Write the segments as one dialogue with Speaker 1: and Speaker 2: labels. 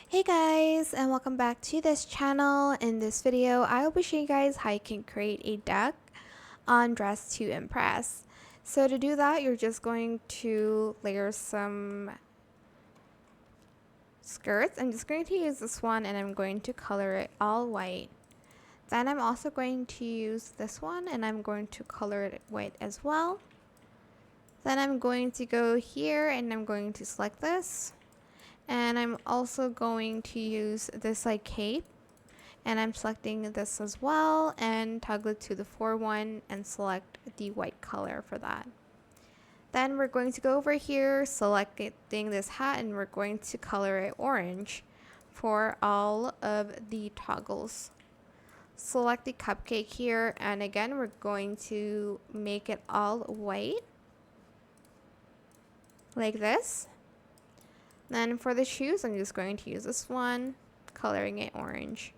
Speaker 1: Hey guys, and welcome back to this channel. In this video, I will be showing you guys how you can create a duck on Dress to Impress. So to do that, you're just going to layer some skirts. I'm just going to use this one and I'm going to color it all white. Then I'm also going to use this one and I'm going to color it white as well. Then I'm going to go here and I'm going to select this. And I'm also going to use this cape, and I'm selecting this as well and toggle it to the 4-1 and select the white color for that. Then we're going to go over here, selecting this hat, and we're going to color it orange for all of the toggles. Select the cupcake here, and again we're going to make it all white like this. Then for the shoes, I'm just going to use this one, coloring it orange.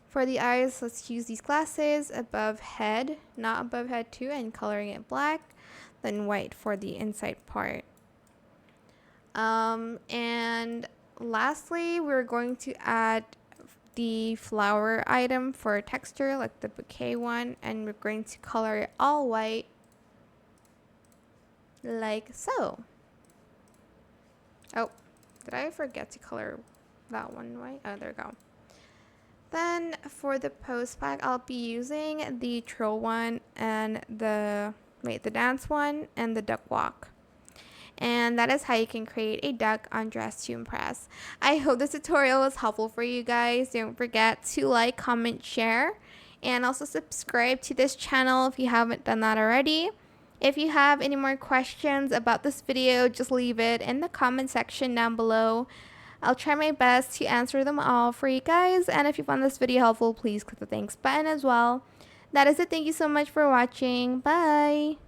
Speaker 1: For the eyes, let's use these glasses above head, not above head too, and coloring it black, then white for the inside part. And lastly, we're going to add the flower item for texture, like the bouquet one, and we're going to color it all white, like so. Oh, did I forget to color that one white? Oh, there we go. Then for the post pack, I'll be using the troll one and the dance one and the duck walk. And that is how you can create a duck on Dress to Impress. I hope this tutorial was helpful for you guys. Don't forget to like, comment, share, and also subscribe to this channel if you haven't done that already. If you have any more questions about this video, just leave it in the comment section down below. I'll try my best to answer them all for you guys. And if you found this video helpful, please click the thanks button as well. That is it. Thank you so much for watching. Bye.